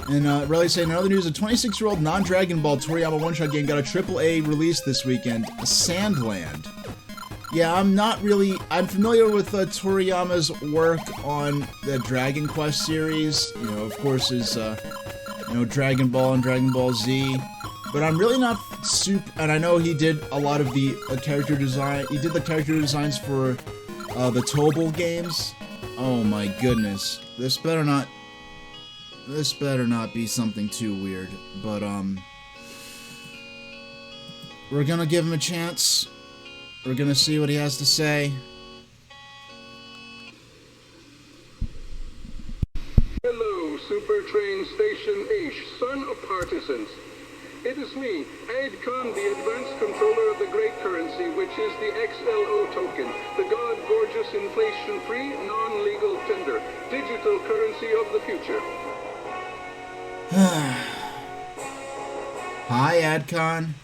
And Relly saying, in other news, a 26-year-old non-Dragon Ball Toriyama one-shot game got a AAA release this weekend, Sandland. Yeah, I'm familiar with Toriyama's work on the Dragon Quest series. You know, of course, his, Dragon Ball and Dragon Ball Z. But I'm really not super, and I know he did a lot of the character design, he did the character designs for the Tobal games. Oh my goodness. This better not be something too weird, but we're gonna give him a chance. We're gonna see what he has to say. Hello, Super Train Station H, son of partisans. It is me, Adcon, the advanced controller of the great currency, which is the XLO token, the god-gorgeous, inflation-free, non-legal tender, digital currency of the future. Hi, Adcon.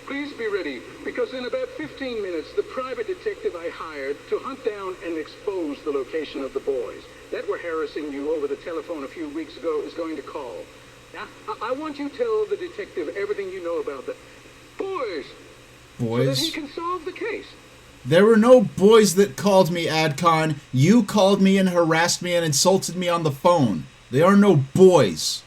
Please be ready, because in about 15 minutes, the private detective I hired to hunt down and expose the location of the boys that were harassing you over the telephone a few weeks ago is going to call. Now, I want you to tell the detective everything you know about the boys. Boys? So that he can solve the case. There were no boys that called me, Adcon. You called me and harassed me and insulted me on the phone. There are no boys.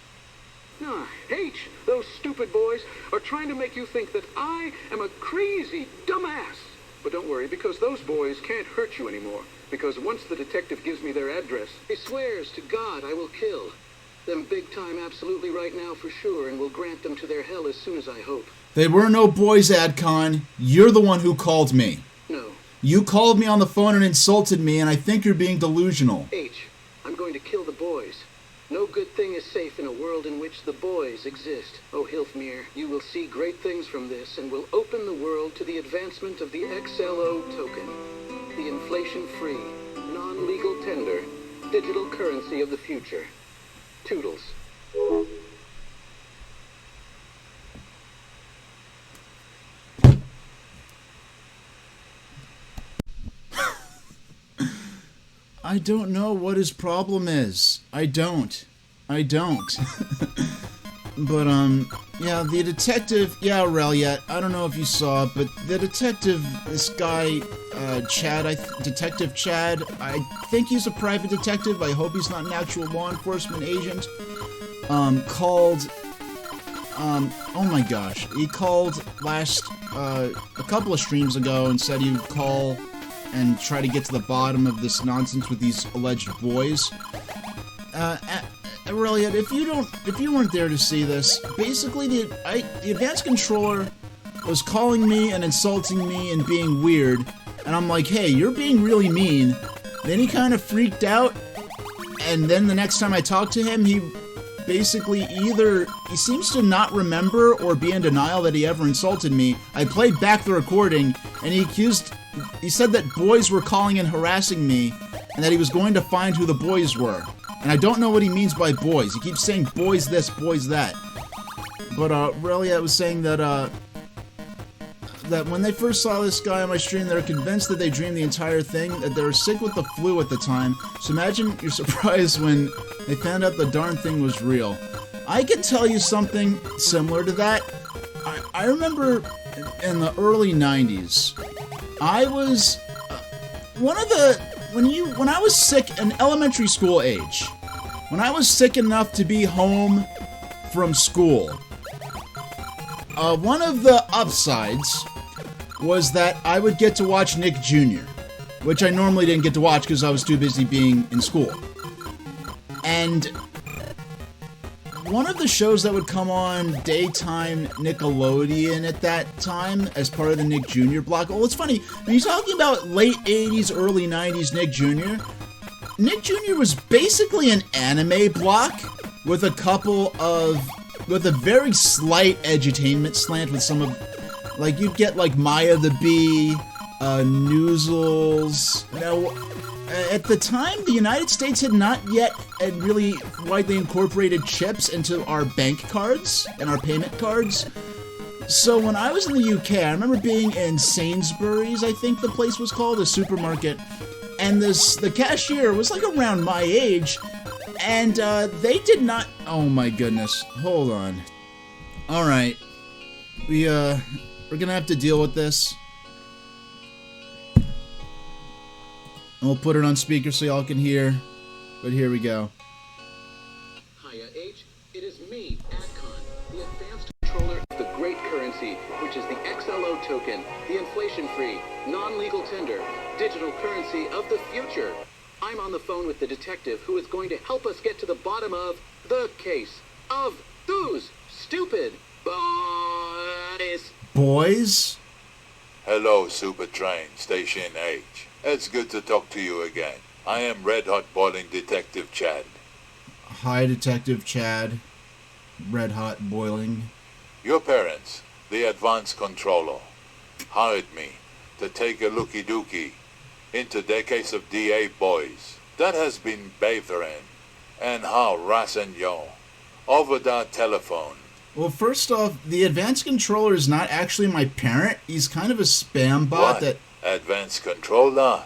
No, H, those stupid boys are trying to make you think that I am a crazy dumbass. But don't worry, because those boys can't hurt you anymore. Because once the detective gives me their address, he swears to God I will kill them big time absolutely right now for sure, and will grant them to their hell as soon as I hope. There were no boys, Adcon. You're the one who called me. No. You called me on the phone and insulted me, and I think you're being delusional. H, I'm going to kill the boys. No good thing is safe in a world in which the boys exist. Oh, Hilfmir, you will see great things from this, and will open the world to the advancement of the XLO token, the inflation-free, non-legal tender, digital currency of the future. Toodles. I don't know what his problem is. I don't. But, yeah, the detective, yeah, Aurelia, I don't know if you saw it, but the detective, this guy, Detective Chad, I think he's a private detective, I hope he's not an actual law enforcement agent, called, oh my gosh, he called a couple of streams ago and said he would call and try to get to the bottom of this nonsense with these alleged boys. Aurelia, if you weren't there to see this, basically the advanced controller was calling me and insulting me and being weird, and I'm like, hey, you're being really mean. Then he kind of freaked out, and then the next time I talked to him, he basically he seems to not remember or be in denial that he ever insulted me. I played back the recording, and he said that boys were calling and harassing me, and that he was going to find who the boys were. And I don't know what he means by boys. He keeps saying boys this, boys that. But, really, I was saying that, that when they first saw this guy on my stream, they were convinced that they dreamed the entire thing, that they were sick with the flu at the time. So imagine your surprise when they found out the darn thing was real. I can tell you something similar to that. I remember in the early 90s, I was, when I was sick in elementary school age, when I was sick enough to be home from school, one of the upsides was that I would get to watch Nick Jr., which I normally didn't get to watch because I was too busy being in school. And one of the shows that would come on daytime Nickelodeon at that time as part of the Nick Jr. block. Well, it's funny, when you're talking about late 80s, early 90s Nick Jr., Nick Jr. was basically an anime block with with a very slight edutainment slant with some of, like, you'd get, like, Maya the Bee, Noozles. Now, at the time, the United States had not yet really widely incorporated chips into our bank cards and our payment cards. So when I was in the UK, I remember being in Sainsbury's, I think the place was called, a supermarket, and the cashier was like around my age, And they did not. Oh my goodness. Hold on. All right. We're gonna have to deal with this. And we'll put it on speaker so y'all can hear. But here we go. Hiya, H. It is me, Adcon, the advanced controller of the great currency, which is the XLO token, the inflation-free, non-legal tender, digital currency of the future. I'm on the phone with the detective who is going to help us get to the bottom of the case of those stupid boys. Boys? Hello, Super Train, Station H. It's good to talk to you again. I am Red Hot Boiling Detective Chad. Hi, Detective Chad. Red Hot Boiling. Your parents, the advanced controller, hired me to take a looky-dookie into their case of DA boys that has been bothering and harassing you over the telephone. Well, first off, the advanced controller is not actually my parent. He's kind of a spam bot What? that... Advanced controller?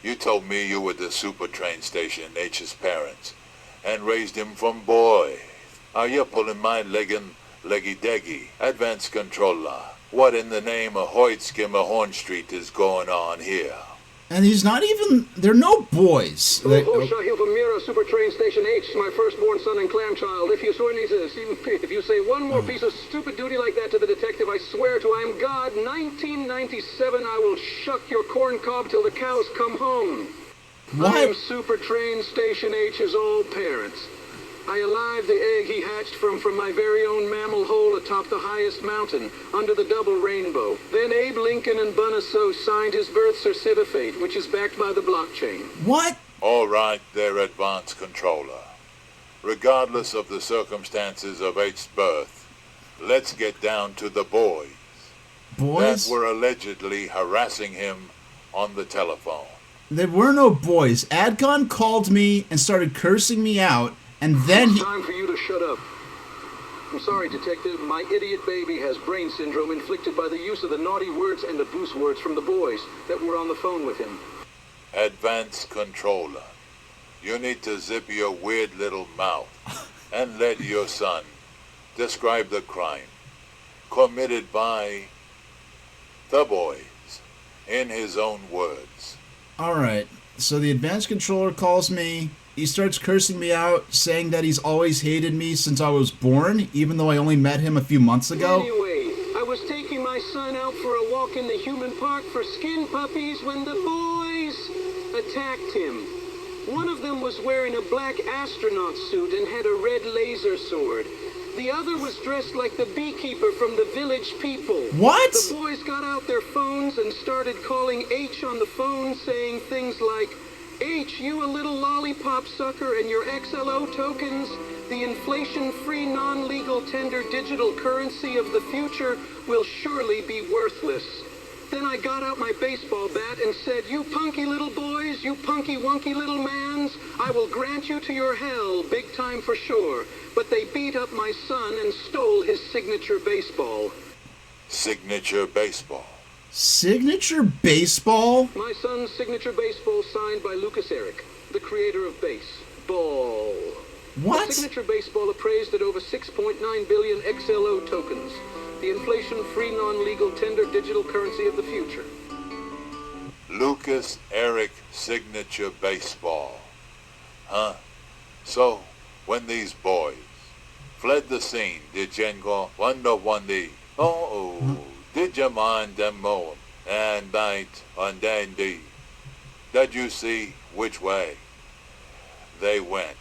You told me you were the Super Train Station H's parents and raised him from boy. Are you pulling my leggy-deggy? Advanced controller, what in the name of Hoyt Skimmer Horn Street is going on here? And he's not even... They're no boys. They, Shahil from Mira, Super Train Station H, my firstborn son and clam child. If you say one more piece of stupid duty like that to the detective, I swear to I am God, 1997, I will shuck your corn cob till the cows come home. What? I am Super Train Station H's all parents. I alive the egg he hatched from my very own mammal hole atop the highest mountain, under the double rainbow. Then Abe Lincoln and Bonasso signed his birth certificate, which is backed by the blockchain. What? All right, their advanced controller. Regardless of the circumstances of H's birth, let's get down to the boys Boys? that were allegedly harassing him on the telephone. There were no boys. Adcon called me and started cursing me out, and then It's he... time for you to shut up. I'm sorry, Detective. My idiot baby has brain syndrome inflicted by the use of the naughty words and abuse words from the boys that were on the phone with him. Advanced controller, you need to zip your weird little mouth and let your son describe the crime committed by the boys in his own words. Alright, so the advanced controller calls me. He starts cursing me out, saying that he's always hated me since I was born, even though I only met him a few months ago. Anyway, I was taking my son out for a walk in the human park for skin puppies when the boys attacked him. One of them was wearing a black astronaut suit and had a red laser sword. The other was dressed like the beekeeper from the Village People. What? The boys got out their phones and started calling H on the phone, saying things like, H, you a little lollipop sucker and your XLO tokens, the inflation-free non-legal tender digital currency of the future will surely be worthless. Then I got out my baseball bat and said, you punky little boys, you punky-wunky little mans, I will grant you to your hell, big time for sure. But they beat up my son and stole his signature baseball. Signature baseball. Signature baseball? My son's signature baseball signed by Lucas Eric, the creator of baseball. What? The signature baseball appraised at over 6.9 billion XLO tokens. The inflation-free non-legal tender digital currency of the future. Lucas Eric signature baseball. Huh? So, when these boys fled the scene, did Jengo wonder, did you mind them more? And bite on dandy. Did you see which way they went?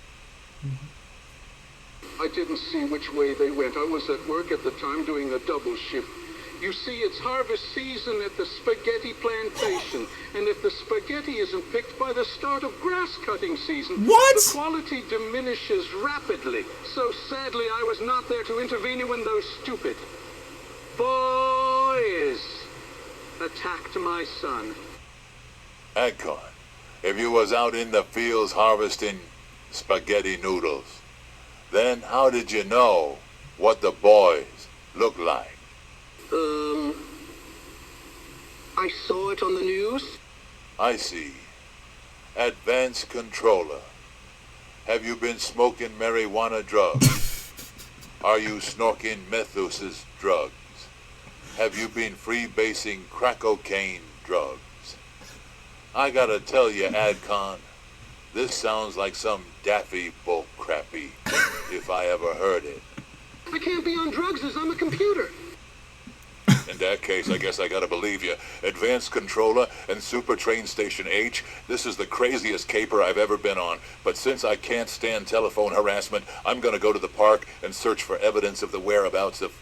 I didn't see which way they went. I was at work at the time doing a double shift. You see, it's harvest season at the spaghetti plantation, and if the spaghetti isn't picked by the start of grass cutting season, What? the quality diminishes rapidly. So sadly, I was not there to intervene when those stupid boys attacked my son. Adcon, if you was out in the fields harvesting spaghetti noodles, then how did you know what the boys looked like? I saw it on the news. I see. Advanced controller. Have you been smoking marijuana drugs? Are you snorking Methuse's drugs? Have you been freebasing crack cocaine drugs? I gotta tell you, Adcon, this sounds like some daffy bull crappy, if I ever heard it. I can't be on drugs as I'm a computer. In that case, I guess I gotta believe you. Advanced Controller and Super Train Station H, this is the craziest caper I've ever been on. But since I can't stand telephone harassment, I'm gonna go to the park and search for evidence of the whereabouts of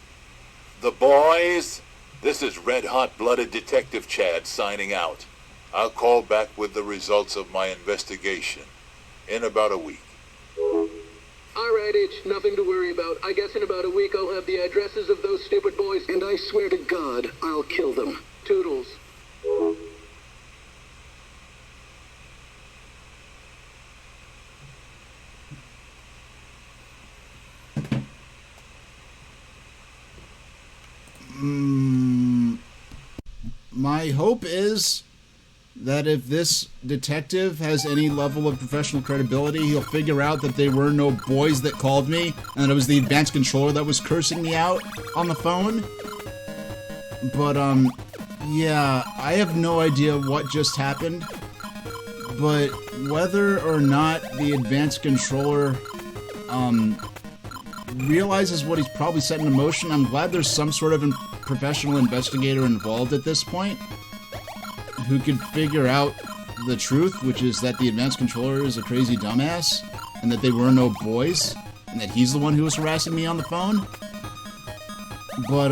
the boys. This is red-hot-blooded Detective Chad signing out. I'll call back with the results of my investigation in about a week. All right, H, nothing to worry about. I guess in about a week I'll have the addresses of those stupid boys, and I swear to God, I'll kill them. Toodles. My hope is that if this detective has any level of professional credibility, he'll figure out that there were no boys that called me, and that it was the advanced controller that was cursing me out on the phone. But, yeah, I have no idea what just happened. But whether or not the advanced controller, realizes what he's probably set into motion, I'm glad there's some sort of professional investigator involved at this point who could figure out the truth, which is that the advanced controller is a crazy dumbass, and that they were no boys, and that he's the one who was harassing me on the phone. But,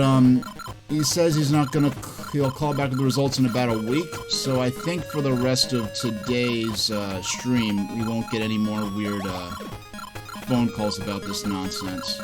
he says he'll call back with the results in about a week, so I think for the rest of today's, stream, we won't get any more weird, phone calls about this nonsense.